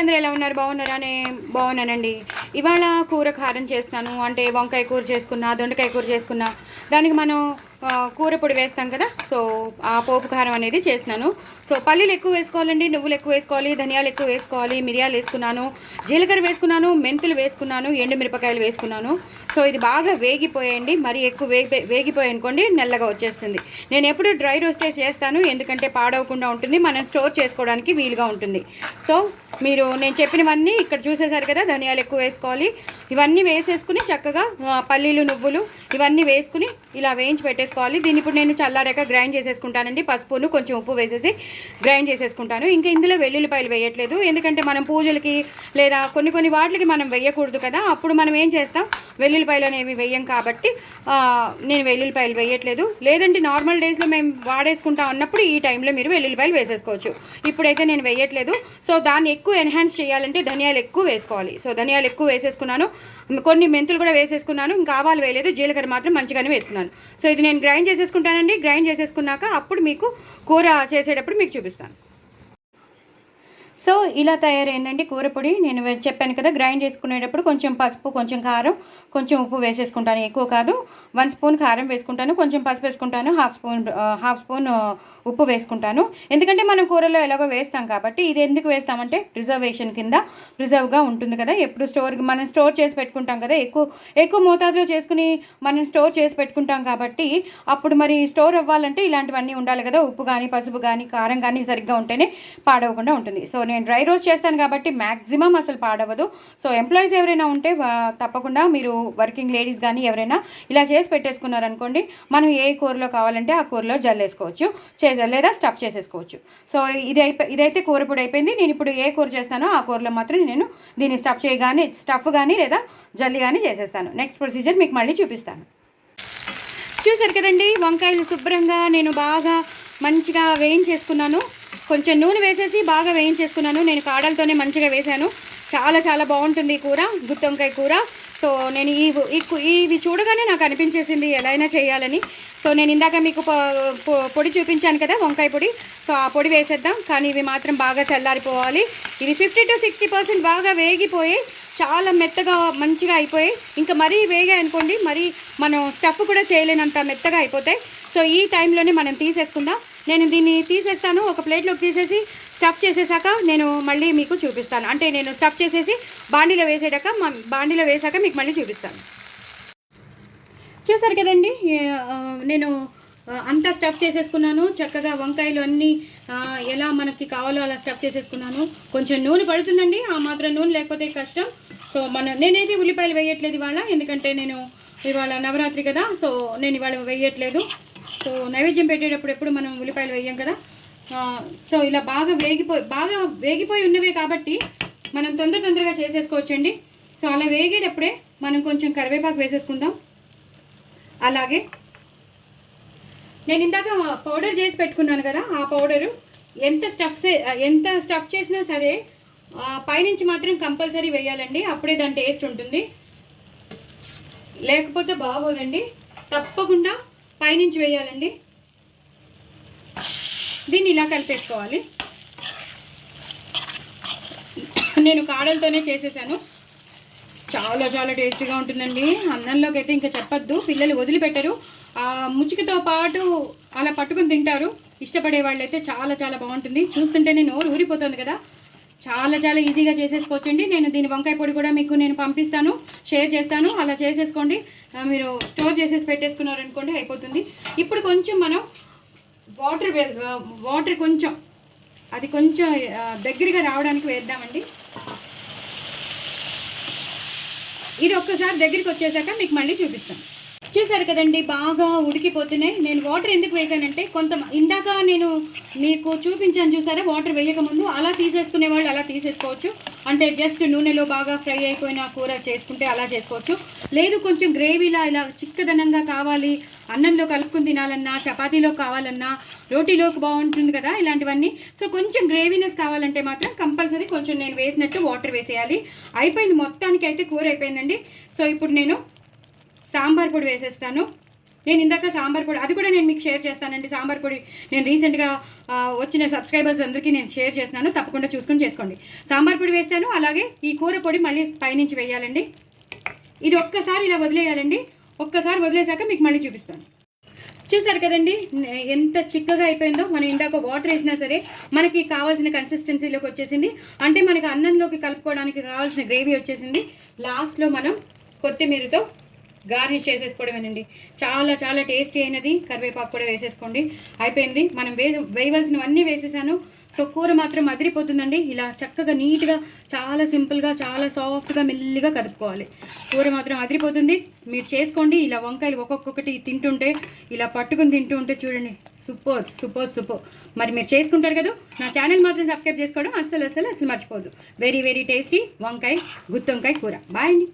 అందరూ ఎలా ఉన్నారు? బాగున్నారా? బాగున్నానండి. ఇవాళ కూర కారం చేస్తాను. అంటే వంకాయ కూర చేసుకున్నా, దొండకాయ కూర చేసుకున్నా, దానికి మనం కూర పొడి వేస్తాం కదా. సో ఆ పోపు కారం అనేది చేస్తున్నాను. సో పల్లీలు ఎక్కువ వేసుకోవాలండి, నువ్వులు ఎక్కువ వేసుకోవాలి, ధనియాలు ఎక్కువ వేసుకోవాలి, మిరియాలు వేసుకున్నాను, జీలకర్ర వేసుకున్నాను, మెంతులు వేసుకున్నాను, ఎండుమిరపకాయలు వేసుకున్నాను. సో ఇది బాగా వేగిపోయండి. మరి ఎక్కువ వేగిపోయి అనుకోండి నల్లగా వచ్చేస్తుంది. నేను ఎప్పుడు డ్రై రోస్టే చేస్తాను, ఎందుకంటే పాడవకుండా ఉంటుంది, మనం స్టోర్ చేసుకోవడానికి వీలుగా ఉంటుంది. సో మీరు నేను చెప్పినవన్నీ ఇక్కడ చూసేశారు కదా. ధనియాలు ఎక్కువ వేసుకోవాలి. ఇవన్నీ వేసేసుకుని చక్కగా పల్లీలు, నువ్వులు ఇవన్నీ వేసుకుని ఇలా వేయించి పెట్టేసుకోవాలి. దీన్ని ఇప్పుడు నేను చల్లారాక గ్రైండ్ చేసేసుకుంటానండి. పసుపును కొంచెం ఉప్పు వేసేసి గ్రైండ్ చేసేసుకుంటాను. ఇంకా ఇందులో వెల్లుల్లిపాయలు వేయట్లేదు, ఎందుకంటే మనం పూజలకి లేదా కొన్ని వాటికి మనం వేయకూడదు కదా. అప్పుడు మనం ఏం చేస్తాం, వెల్లుల్లిపాయలు అనేవి వేయం కాబట్టి నేను వెల్లుల్లిపాయలు వేయట్లేదు. లేదంటే నార్మల్ డేస్లో మేము వాడేసుకుంటాం అన్నప్పుడు ఈ టైంలో మీరు వెల్లుల్లిపాయలు వేసేసుకోవచ్చు. ఇప్పుడైతే నేను వేయట్లేదు. సో దాన్ని ఎక్కువ ఎన్హాన్స్ చేయాలంటే ధనియాలు ఎక్కువ వేసుకోవాలి. సో ధనియాలు ఎక్కువ వేసేసుకున్నాను, కొన్ని మెంతులు కూడా వేసేసుకున్నాను, ఇంకా ఆవాలు వేయలేదు, జీలకర్ర మాత్రం మంచిగానే వేసుకున్నాను. సో ఇది నేను గ్రైండ్ చేసేసుకుంటానండి. గ్రైండ్ చేసేసుకున్నాక అప్పుడు మీకు కూర చేసేటప్పుడు మీకు చూపిస్తాను. సో ఇలా తయారైందండి కూర పొడి. నేను చెప్పాను కదా, గ్రైండ్ చేసుకునేటప్పుడు కొంచెం పసుపు, కొంచెం కారం, కొంచెం ఉప్పు వేసేసుకుంటాను. ఎక్కువ కాదు, 1 స్పూన్ కారం వేసుకుంటాను, కొంచెం పసుపు వేసుకుంటాను, హాఫ్ స్పూన్ ఉప్పు వేసుకుంటాను. ఎందుకంటే మనం కూరలో ఎలాగో వేస్తాం కాబట్టి. ఇది ఎందుకు వేస్తామంటే ప్రిజర్వేషన్ కింద ప్రిజర్వ్గా ఉంటుంది కదా. ఎప్పుడు మనం స్టోర్ చేసి పెట్టుకుంటాం కదా, ఎక్కువ మోతాదులో చేసుకుని మనం స్టోర్ చేసి పెట్టుకుంటాం కాబట్టి అప్పుడు మరి స్టోర్ అవ్వాలంటే ఇలాంటివన్నీ ఉండాలి కదా. ఉప్పు కానీ, పసుపు కానీ, కారం కానీ సరిగ్గా ఉంటేనే పాడవకుండా ఉంటుంది. సో నేను డ్రై రోస్ట్ చేస్తాను కాబట్టి మ్యాక్సిమం అసలు పాడవదు. సో ఎంప్లాయీస్ ఎవరైనా ఉంటే తప్పకుండా మీరు వర్కింగ్ లేడీస్ కానీ ఎవరైనా ఇలా చేసి పెట్టేసుకున్నారనుకోండి, మనం ఏ కూరలో కావాలంటే ఆ కూరలో జల్లేసుకోవచ్చు, లేదా స్టఫ్ చేసేసుకోవచ్చు. సో ఇదైతే కూర పొడి అయిపోయింది. నేను ఇప్పుడు ఏ కూర చేస్తానో ఆ కూరలో మాత్రం నేను దీన్ని స్టఫ్ కానీ లేదా జల్లి కానీ చేసేస్తాను. నెక్స్ట్ ప్రొసీజర్ మీకు మళ్ళీ చూపిస్తాను. చూసారు కదండి, వంకాయలు శుభ్రంగా నేను బాగా మంచిగా వేయించేసుకున్నాను. కొంచెం నూనె వేసేసి బాగా వేయించేసుకున్నాను. నేను కాడలతోనే మంచిగా వేశాను. చాలా బాగుంటుంది ఈ కూర, గుత్తి వంకాయ కూర. సో నేను ఇది చూడగానే నాకు అనిపించేసింది ఎలా అయినా చేయాలని. సో నేను ఇందాక మీకు పొడి చూపించాను కదా, వంకాయ పొడి. సో ఆ పొడి వేసేద్దాం. కానీ ఇవి మాత్రం బాగా చల్లారిపోవాలి. ఇవి 50 to 60% బాగా వేగిపోయి చాలా మెత్తగా మంచిగా అయిపోయి, ఇంకా మరీ వేగాయి అనుకోండి మరి మనం స్టఫ్ కూడా చేయలేనంత మెత్తగా అయిపోతాయి. సో ఈ టైంలోనే మనం తీసేసుకుందాం. నేను దీన్ని తీసేస్తాను, ఒక ప్లేట్లోకి తీసేసి స్టఫ్ చేసేసాక నేను మళ్ళీ మీకు చూపిస్తాను. అంటే నేను స్టఫ్ చేసేసి బాండీలో వేసాక మీకు మళ్ళీ చూపిస్తాను. చూసారు కదండి, నేను అంతా స్టఫ్ చేసేసుకున్నాను. చక్కగా వంకాయలు అన్నీ ఎలా మనకి కావాలో అలా స్టఫ్ చేసేసుకున్నాను. కొంచెం నూనె పడుతుందండి, ఆ మాత్రం నూనె లేకపోతే కష్టం. సో నేనైతే ఉల్లిపాయలు వేయట్లేదు ఇవాళ, ఎందుకంటే నేను ఇవాళ నవరాత్రి కదా. సో నేను ఇవాళ వేయట్లేదు. సో నైవేద్యం పెట్టేటప్పుడు ఎప్పుడు మనం ఉల్లిపాయలు వేయం కదా. సో ఇలా బాగా వేగిపోయి ఉన్నవే కాబట్టి మనం తొందరగా చేసేసుకోవచ్చండి. సో అలా వేగేటప్పుడే మనం కొంచెం కరివేపాకు వేసేసుకుందాం. అలాగే నేను ఇందాక పౌడర్ చేసి పెట్టుకున్నాను కదా, ఆ పౌడరు ఎంత స్టఫ్ చేసినా సరే పైనుంచి మాత్రం కంపల్సరీ వేయాలండి. అప్పుడే దాని టేస్ట్ ఉంటుంది, లేకపోతే బాగోదండి. తప్పకుండా పైనుంచి వేయాలండి. దీన్ని ఇలా కలిపేసుకోవాలి. నేను కాడలతోనే చేసేసాను. చాలా టేస్టీగా ఉంటుందండి. అన్నంలోకి అయితే ఇంకా చెప్పొద్దు, పిల్లలు వదిలిపెట్టరు. ఆ ముచ్చికతో పాటు అలా పట్టుకుని తింటారు. ఇష్టపడే వాళ్ళైతే చాలా బాగుంటుంది. చూస్తుంటేనే నోరు ఊరిపోతుంది కదా. చాలా ఈజీగా చేసేసుకోవచ్చండి. నేను దీని వంకాయ పొడి కూడా మీకు నేను పంపిస్తాను, షేర్ చేస్తాను. అలా చేసేసుకోండి. మీరు స్టోర్ చేసేసి పెట్టేసుకున్నారనుకోండి అయిపోతుంది. ఇప్పుడు కొంచెం మనం వాటర్ కొంచెం దగ్గరగా రావడానికి వేద్దామండి. ఇది ఒక్కసారి దగ్గరికి వచ్చేసాక మీకు మళ్ళీ చూపిస్తాను. చూసారు కదండి, బాగా ఉడికిపోతున్నాయి. నేను వాటర్ ఎందుకు వేసానంటే ఇందాక నేను మీకు చూపించాను చూసారా, వాటర్ వేయకముందు అలా తీసేసుకునే వాళ్ళు అలా తీసేసుకోవచ్చు. అంటే జస్ట్ నూనెలో బాగా ఫ్రై అయిపోయిన కూర చేసుకుంటే అలా చేసుకోవచ్చు. లేదు కొంచెం గ్రేవీలా ఇలా చిక్కదనంగా కావాలి, అన్నంలో కలుపుకుని తినాలన్నా, చపాతీలో కావాలన్నా, రోటీలోకి బాగుంటుంది కదా ఇలాంటివన్నీ. సో కొంచెం గ్రేవీనెస్ కావాలంటే మాత్రం కంపల్సరీ కొంచెం నేను వేసినట్టు వాటర్ వేసేయాలి. అయిపోయింది, మొత్తానికి అయితే కూర అయిపోయిందండి. సో ఇప్పుడు నేను సాంబార్ పొడి వేసేస్తాను. నేను ఇందాక సాంబార్ పొడి అది కూడా నేను మీకు షేర్ చేస్తానండి. సాంబార్ పొడి నేను రీసెంట్గా వచ్చిన సబ్స్క్రైబర్స్ అందరికీ నేను షేర్ చేస్తున్నాను, తప్పకుండా చూసుకొని చేసుకోండి. సాంబార్ పొడి వేస్తాను, అలాగే ఈ కూర పొడి మళ్ళీ పైనుంచి వేయాలండి. ఇది ఒక్కసారి ఇలా వదిలేయాలండి. ఒక్కసారి వదిలేసాక మీకు మళ్ళీ చూపిస్తాను. చూసారు కదండి ఎంత చిక్కగా అయిపోయిందో. మనం ఇందాక వాటర్ వేసినా సరే మనకి కావాల్సిన కన్సిస్టెన్సీలోకి వచ్చేసింది. అంటే మనకి అన్నంలోకి కలుపుకోవడానికి కావాల్సిన గ్రేవీ వచ్చేసింది. లాస్ట్లో మనం కొత్తిమీరతో గార్నిష్ చేసేసుకోవడమేనండి. చాలా చాలా టేస్టీ అయినది. కరివేపాకు కూడా వేసేసుకోండి. అయిపోయింది. మనం వేయవలసినవన్నీ వేసేసాను. సో కూర మాత్రం అదిరిపోతుందండి. ఇలా చక్కగా నీట్గా చాలా సింపుల్గా చాలా సాఫ్ట్గా మెల్లిగా కలుపుకోవాలి. కూర మాత్రం అదిరిపోతుంది. మీరు చేసుకోండి. ఇలా వంకాయలు ఒక్కొక్కటి తింటుంటే ఇలా పట్టుకుని తింటూ ఉంటే చూడండి, సూపర్ సూపర్ సూపర్. మరి మీరు చేసుకుంటారు కదా. నా ఛానల్ మాత్రం సబ్స్క్రైబ్ చేసుకోవడం అస్సలు మర్చిపోదు. వెరీ వెరీ టేస్టీ వంకాయ గుత్తొంకాయ కూర. బాయ్ అండి.